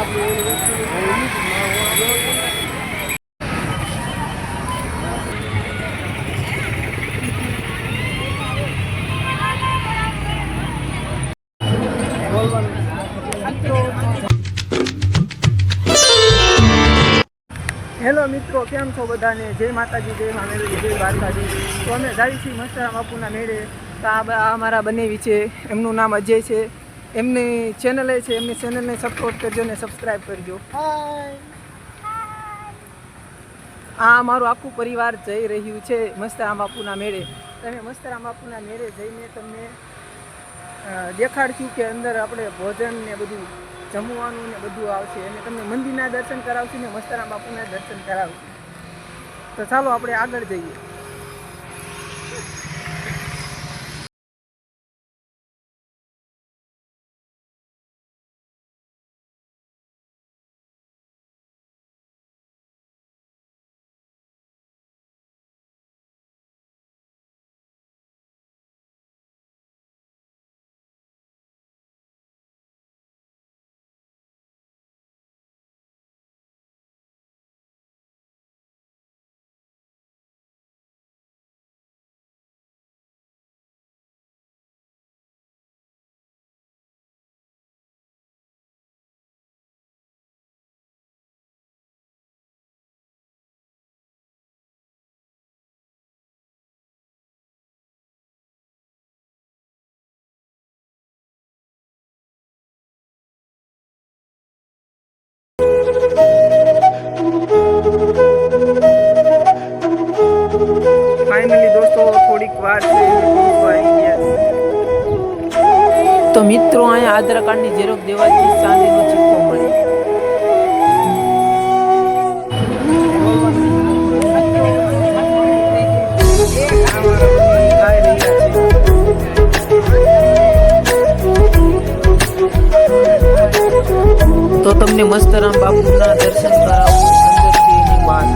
Hello મિત્રો, કેમ છો બધાને? જય માતાજી, જય મામેરી, જય દ્વારકાજી. તો અમે જાય છીએ મસ્તરામ બાપુના મેળે. તો આ અમારા બનેવી છે, એમનું નામ અજય છે, એમની ચેનલ છે, એમની ચેનલને સપોર્ટ કરજો ને સબસ્ક્રાઈબ કરજો. આ અમારું આખું પરિવાર જઈ રહ્યું છે મસ્તરામ બાપુના મેળે. તમે મસ્તરામ બાપુના મેળે જઈને તમને દેખાડશું કે અંદર આપણે ભોજન ને બધું જમવાનું ને બધું આવશે, અને તમને મંદિરના દર્શન કરાવશું ને મસ્તરામ બાપુના દર્શન કરાવશું. તો ચાલો આપણે આગળ જઈએ. ફાઇનલી દોસ્તો થોડીક વાર તો મિત્રો અહીંયા આધાર કાર્ડની ઝેરોક્ષ દેવાથી ચાંદીનો સિક્કો મળે. તો તમને મસ્તરામ બાપુના દર્શન કરાવું અંદરથી એની વાત.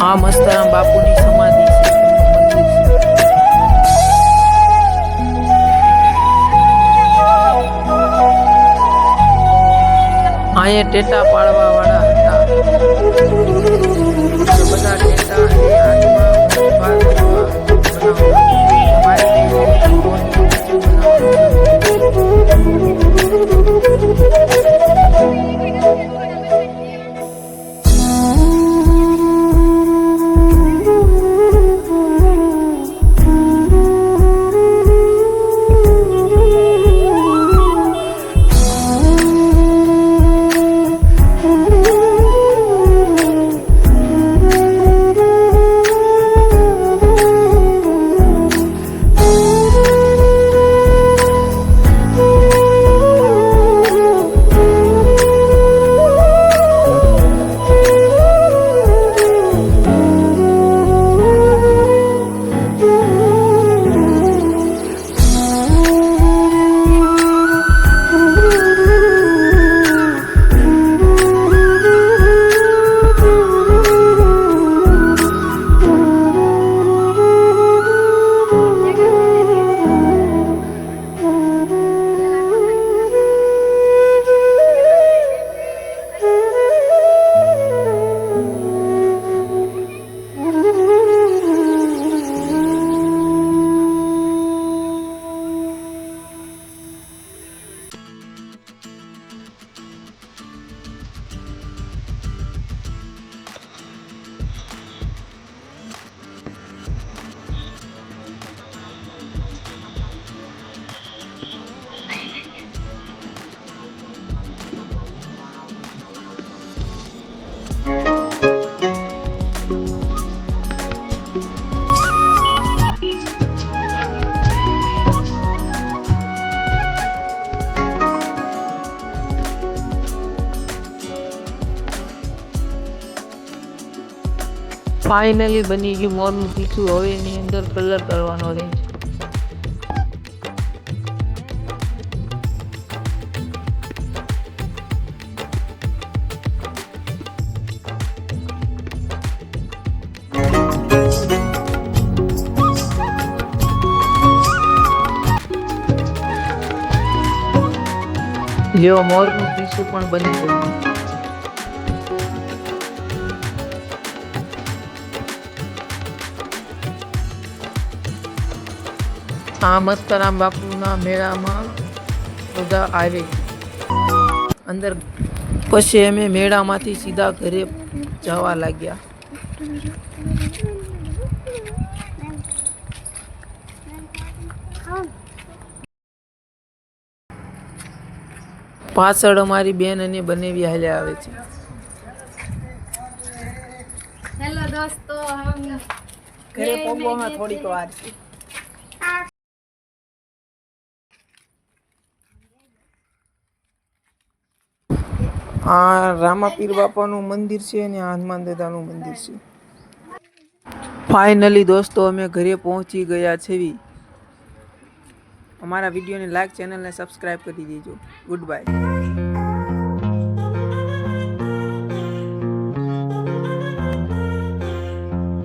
આ મસ્તરામ બાપુની સમાધિ છે. અહીંયા ટેટા પાડવા વાળા હતા. બધા ટેટા ફાઇનલી બની ગયું મોરનું પીછું. હવે એની અંદર કલર કરવાનો રહે છે. લ્યો મોરનું પીસું પણ બની ગયું. આ મસ્તરામ બાપુના મેળામાં બધા આવે અંદર. પછી અમે મેળામાંથી સીધા ઘરે જવા લાગ્યા. પાછળ અમારી બેન અને બનેવી હાલ્યા આવે છે. હેલો દોસ્તો, ઘરે પહોંચવામાં થોડીક વાર છે. આ રામાપીર બાપાનું મંદિર છે અને આ હનુમાન દાદાનું મંદિર છે. ફાઇનલી દોસ્તો અમે ઘરે પહોંચી ગયા છે. અમારા વિડીયોને લાઈક, ચેનલને સબસ્ક્રાઈબ કરી દેજો. Good bye.